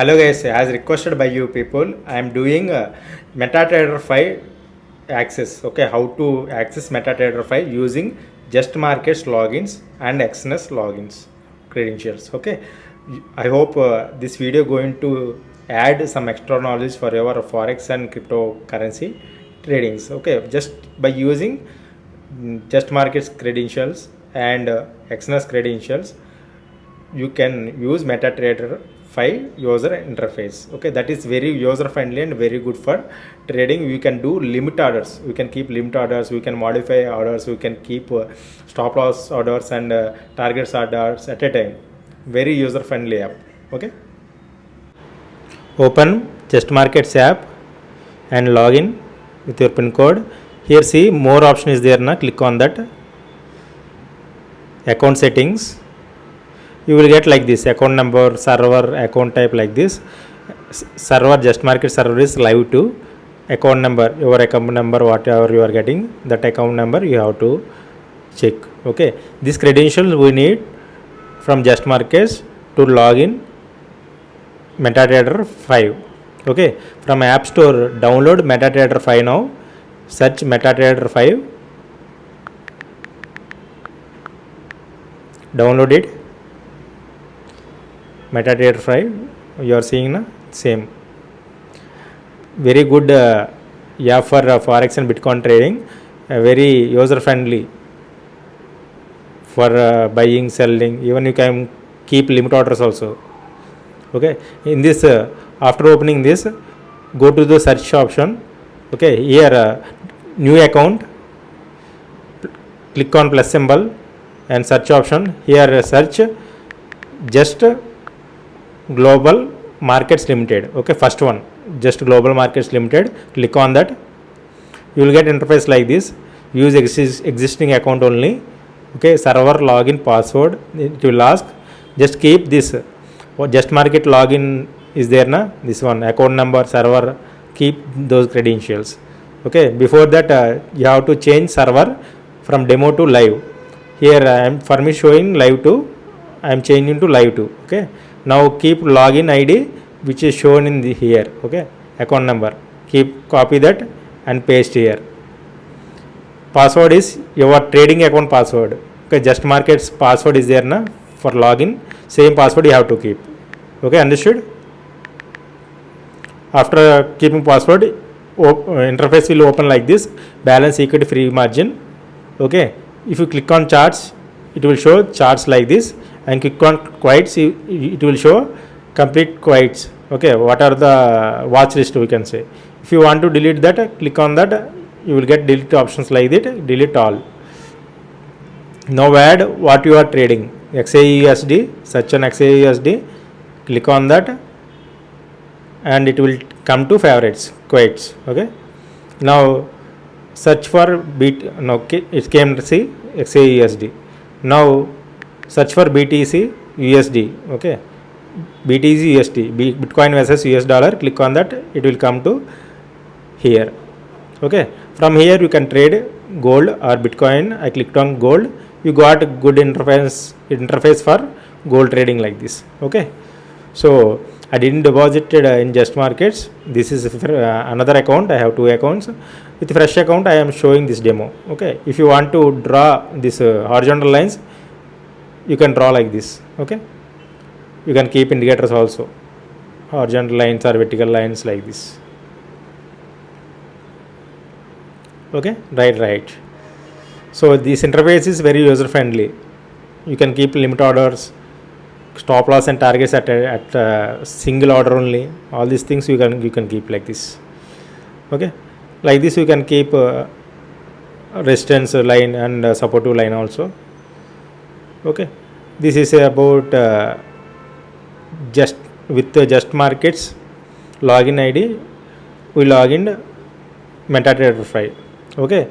Hello guys, as requested by you people, I am doing MetaTrader 5 access. Okay, how to access MetaTrader 5 using justmarkets logins and Exness logins credentials. Okay, I hope this video going to add some extra knowledge for your forex and cryptocurrency tradings. Okay, just by using justmarkets credentials and Exness credentials, you can use MetaTrader 5 user interface. Okay, that is very user friendly and very good for trading. We can do limit orders, we can keep limit orders, we can modify orders, we can keep stop loss orders and targets orders at a time. Very user friendly app. Okay, open just markets app and log in with your pin code. Here see more option is there na, click on that. Account settings, you will get like this: account number, server, account type, like this. Server, just market server is live to. Account number, your account number, whatever you are getting, that account number you have to check. Okay, this credential we need from just markets to log in MetaTrader 5. Okay, from app store download MetaTrader 5 now. Search MetaTrader 5, download it. MetaTrader 5 you are seeing na, same very good app for forex and bitcoin trading, very user friendly for buying, selling. Even you can keep limit orders also. Okay, in this after opening this, go to the search option. Okay, here new account, click on plus symbol and search option. Here search just global markets limited. Okay, first one, just global markets limited, click on that. You will get interface like this. Use existing account only. Okay, server login password it will ask. Just keep this just market login is there na, this one, account number, server, keep those credentials. Okay, before that you have to change server from demo to live. Here I am for me showing live to, I am changing to live to. Okay, now keep login ID which is shown in the here. Okay, account number, keep copy that and paste here. Password is your trading account password. Okay, just markets password is there na, for login, same password you have to keep. Okay, understood? After keeping password, interface will open like this: balance, equity, free margin. Okay, if you click on charts, it will show charts like this, and click on quotes, it will show complete quotes. Okay, what are the watch list we can say. If you want to delete that, click on that, you will get delete options like that, delete all. Now add what you are trading, XAUSD, search on XAUSD, click on that and it will come to favorites, quotes. Okay, now search for it came to see XAUSD. Now search for BTC USD. Okay, BTC USD, Bitcoin versus US dollar, click on that, it will come to here. Okay, from here you can trade gold or Bitcoin. I clicked on gold, you got a good interface for gold trading like this. Okay, so I didn't deposit it in just markets. This is another account. I have two accounts. With fresh account I am showing this demo. Okay, if you want to draw this horizontal lines, you can draw like this. Okay, you can keep indicators also, horizontal lines or vertical lines like this. Okay, right. So this interface is very user friendly. You can keep limit orders, stop loss and targets at single order only. All these things you can keep like this. Okay, like this you can keep resistance line and supportive line also. Okay, this is about just with just markets login ID. We log in MetaTrader 5. Okay,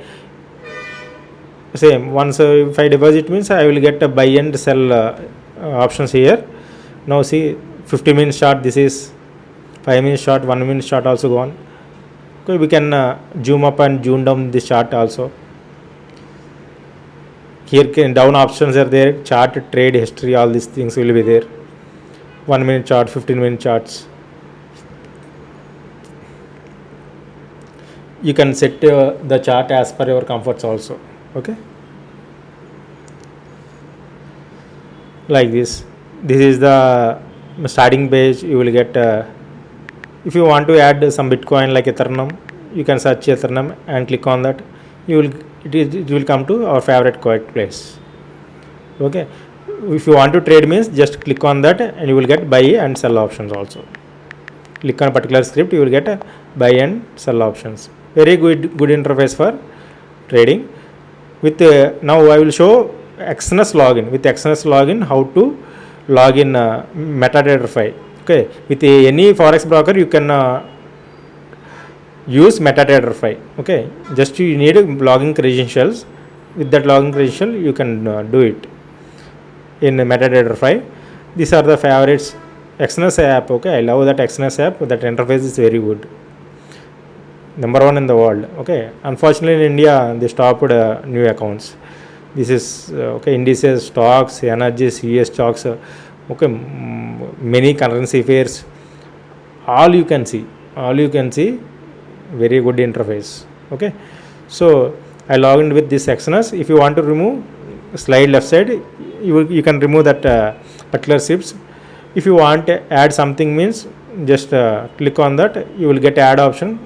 same once if I deposit means I will get a buy and sell options here. Now see 50 minutes chart, this is 5 minutes chart, 1 minute chart also gone. Okay, we can zoom up and zoom down this chart also. Here down options are there, chart, trade history, all these things will be there. 1 minute chart, 15 minute charts. you can set the chart as per your comforts also. Okay, like this is the starting page. You will get if you want to add some Bitcoin like Ethereum, you can search Ethereum and click on that. It will come to our favorite coin place. Okay, if you want to trade means just click on that and you will get buy and sell options also. Click on a particular script, you will get a buy and sell options. Very good interface for trading. With now I will show Exness login. With Exness login, how to log in MetaTrader5. Okay, with any forex broker you can use MetaTrader5. Okay, just you need login credentials. With that login credential you can do it in MetaTrader5. These are the favorites. Exness app. Okay, I love that Exness app. That interface is very good. Number 1 in the world. Okay, unfortunately in India they stopped new accounts. This is okay, indices, stocks, energies, US stocks, okay, many currency pairs, all you can see, very good interface. Okay, so I logged in with this Exness. If you want to remove, slide left side, you can remove that particular scripts. If you want to add something means just click on that, you will get add option.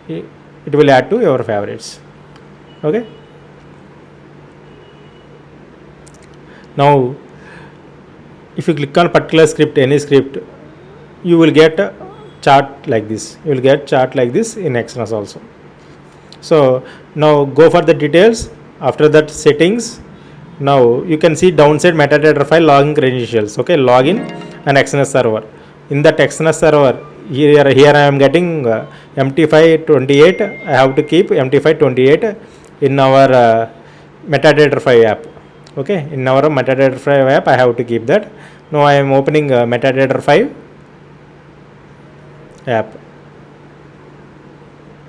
It will add to your favorites. Okay, now if you click on particular script, any script, you will get a chart like this. You will get chart like this in Exness also. So now go for the details. After that, settings. Now you can see downside MetaTrader 5 login credentials. Okay, login and Exness server. In that Exness server, here I am getting MT528. I have to keep MT528 in our MetaTrader 5 app. Okay, in our MetaTrader 5 app I have to keep that. Now I am opening MetaTrader 5 app.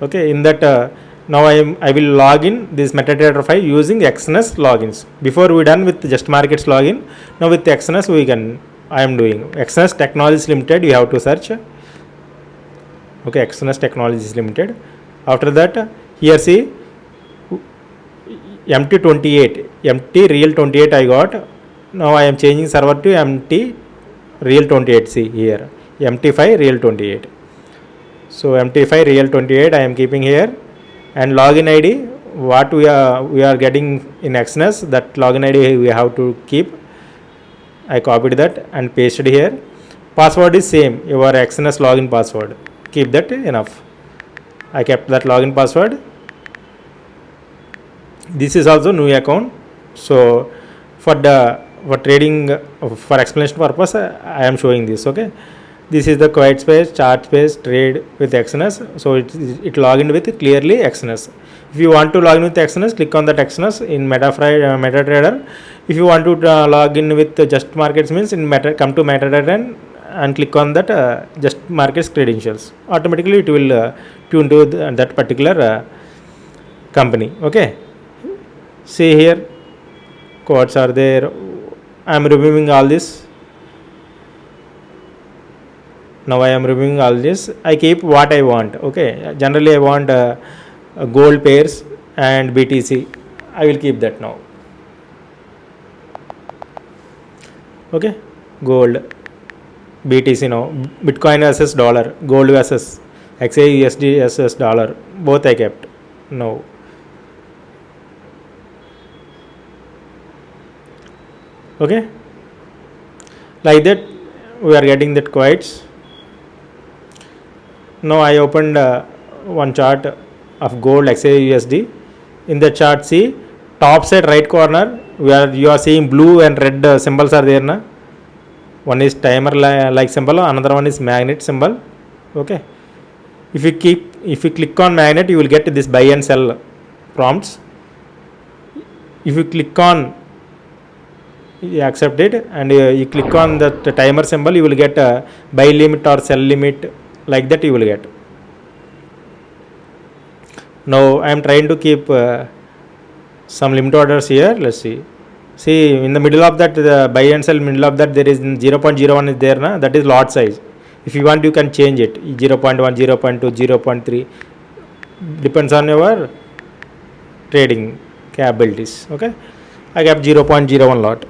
Okay, in that now I will log in this MetaTrader 5 using Exness logins. Before we done with justmarkets login, now with Exness I am doing Exness Technologies Limited. You have to search. Okay, Exness Technologies Limited. After that, here see MT28, MT Real 28 I got. Now I am changing server to MT Real 28. See here, MT5 Real 28. So MT5 Real 28 I am keeping here, and login ID what we are getting in Exness, that login ID we have to keep. I copied that and pasted here. Password is same, your Exness login password. Keep that enough. I kept that login password. This is also new account. So for trading, for explanation purpose, I am showing this. Okay, this is the quiet space, chart space, trade with Exness. So it log in with clearly Exness. If you want to log in with Exness, click on that Exness in MetaTrader. If you want to log in with justmarkets means in come to MetaTrader and click on that justmarkets credentials. Automatically it will tune to that particular company. Okay, see here, codes are there. I am removing all this. Now I am removing all this. I keep what I want. Okay, generally I want gold pairs and BTC. I will keep that now. Okay, gold, BTC now, Bitcoin versus dollar, gold versus XAUSD versus dollar, both I kept. No. Okay, like that we are getting that quiets. Now I opened one chart of gold XAUSD. In the chart, see top side right corner where you are seeing blue and red symbols are there na. One is timer like symbol, another one is magnet symbol. Okay, if you click on magnet, you will get this buy and sell prompts. If you click on, you accept it, and you click on the timer symbol, you will get a buy limit or sell limit, like that you will get. Now I am trying to keep some limit orders here. Let's see. See in the middle of that, the buy and sell, middle of that there is 0.01 is there na, that is lot size. If you want, you can change it 0.1, 0.2, 0.3. depends on your trading capabilities. Okay, I kept 0.01 lot.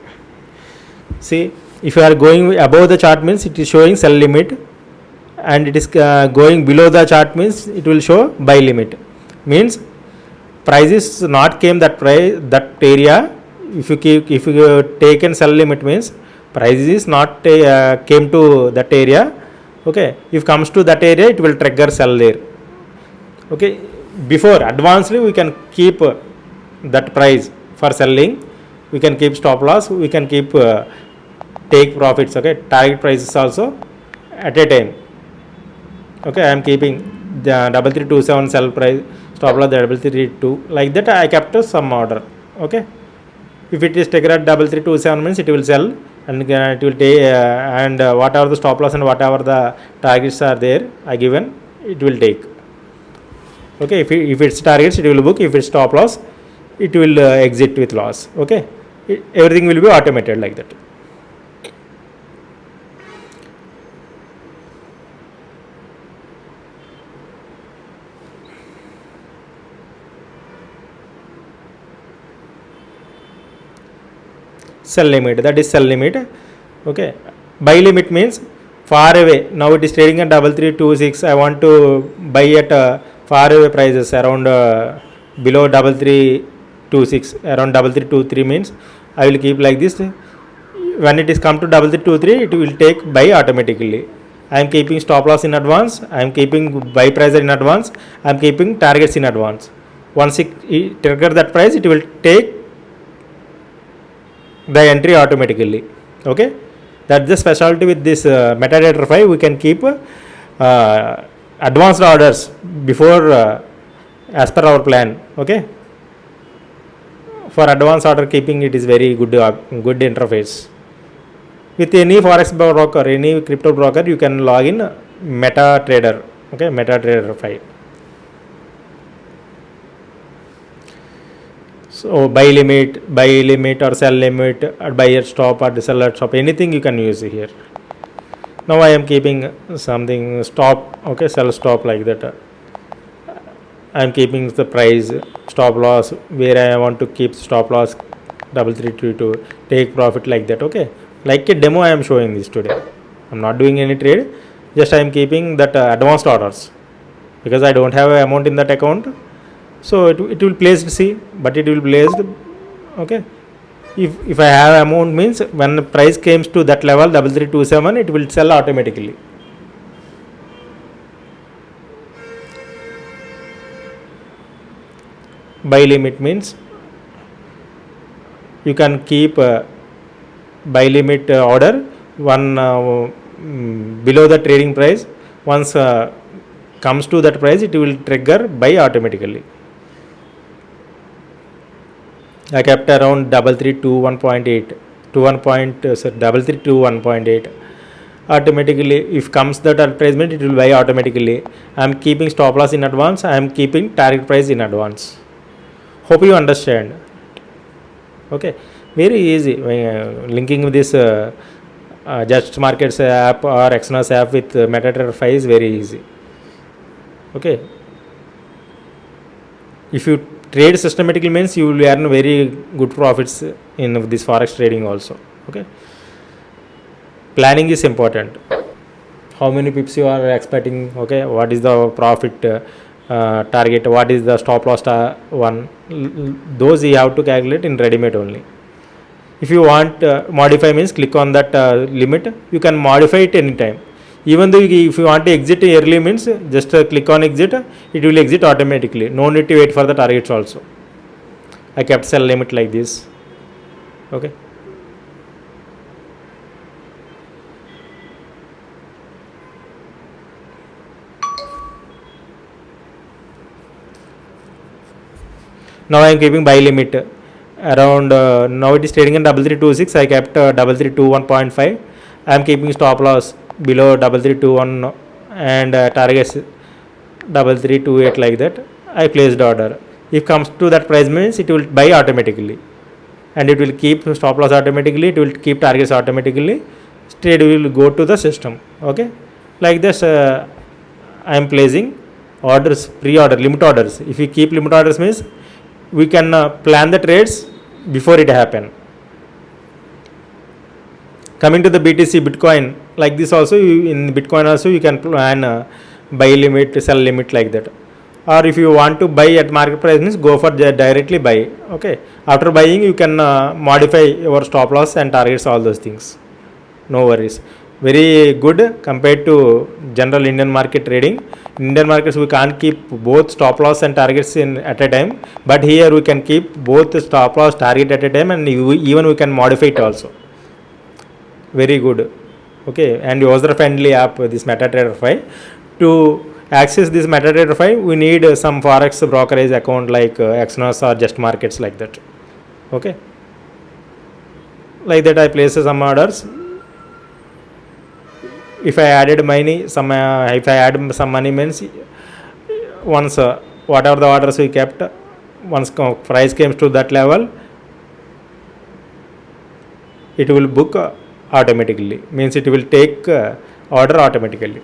See, if you are going above the chart means it is showing sell limit, and it is going below the chart means it will show buy limit. Means price is not came that price that area. If you take and sell limit means price is not came to that area. Okay, if comes to that area it will trigger sell there. Okay, before advancedly we can keep that price for selling, we can keep stop loss, we can keep take profits. Okay, target prices also at a time. Okay, I am keeping the 3327 sell price, stop loss 3332, like that I kept some order. Okay, if it is triggered at 3327 means it will sell, and it will take and whatever the stop loss and whatever the targets are there I given, it will take. Okay, if it's targets it will book, if it's stop loss it will exit with loss. Okay, everything will be automated like that. Sell limit, that is sell limit. Okay, buy limit means far away. Now it is trading at 3326. I want to buy at far away prices around below 3326, around 3323 means I will keep like this. When it is come to 3323 it will take buy automatically. I am keeping stop loss in advance, I am keeping buy price in advance, I am keeping targets in advance. Once it trigger that price it will take the entry automatically. Okay, that's the specialty with this MetaTrader 5. We can keep advanced orders before as per our plan. Okay, for advanced order keeping it is very good interface. With any forex broker, any crypto broker, you can log in MetaTrader. Okay, MetaTrader 5. So buy limit or sell limit, or buyer stop or seller stop, anything you can use here. Now I am keeping something stop. Okay, sell stop like that. I am keeping the price, stop loss where I want to keep stop loss 3322, take profit like that. Okay, like a demo I am showing this today. I am not doing any trade, just I am keeping that advanced orders because I don't have an amount in that account. So it will placed, see, but it will placed. Okay, if I have amount means when the price comes to that level 3327 it will sell automatically. Buy limit means you can keep buy limit order one below the trading price. Once comes to that price it will trigger buy automatically. I kept around 3321.8 to 3321.8. Automatically, if comes that advertisement, it will buy automatically. I am keeping stop loss in advance. I am keeping target price in advance. Hope you understand. Okay, very easy. Linking with this justmarkets app or Exness app with MetaTrader 5 is very easy. Okay, if you trade systematically means you will earn very good profits in this forex trading also. Okay, planning is important. How many pips you are expecting? Okay, what is the profit target, what is the stop loss one, those you have to calculate in ready-made only. If you want modify means click on that limit, you can modify it anytime. Even though if you want to exit early means just click on exit, it will exit automatically, no need to wait for the targets also. I kept sell limit like this. Okay, now I am keeping buy limit around now it is trading in 3326. I kept 3321.5. I am keeping stop loss below 3321 and targets 3328 like that. I placed order. If comes to that price means it will buy automatically and it will keep stop loss automatically, it will keep targets automatically, trade will go to the system. Okay, like this I am placing orders, pre-order, limit orders. If you keep limit orders means we can plan the trades before it happen. Coming to the BTC, Bitcoin, like this also, in Bitcoin also you can plan buy limit, sell limit, like that. Or if you want to buy at market price means go for directly buy. Okay, after buying you can modify your stop loss and targets, all those things. No worries. Very good compared to general Indian market trading. In Indian markets we can't keep both stop loss and targets in at a time, but here we can keep both stop loss, target at a time, and even we can modify it also. Very good. Okay, and user friendly app, this MetaTrader5. To access this MetaTrader5 we need some forex brokerage account like Exness or justmarkets, like that. Okay, like that I place some orders. If I added money, if I add some money means once whatever the orders we kept, once price came to that level, it will book automatically, means it will take order automatically.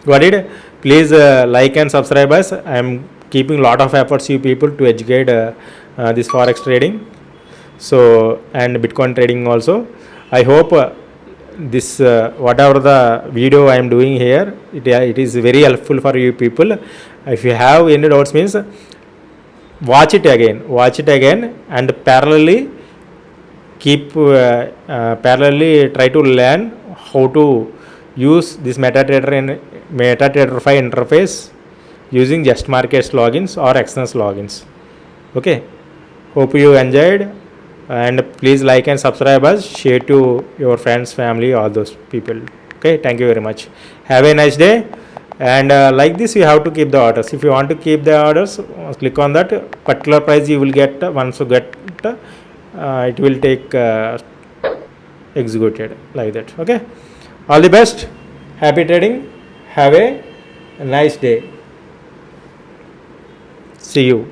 Got it? Please like and subscribe us. I am keeping lot of efforts you people to educate this forex trading, so, and Bitcoin trading also. I hope this whatever the video I am doing here, it is very helpful for you people. If you have any doubts means watch it again and parallelly try to learn how to use this MetaTrader 5 interface using justmarkets logins or Exness logins. Okay, hope you enjoyed, and please like and subscribe us, share to your friends, family, all those people. Okay, thank you very much. Have a nice day. And like this you have to keep the orders. If you want to keep the orders, click on that particular price you will get. Once you get it will take executed, like that. Okay, all the best, happy trading, have a nice day, see you.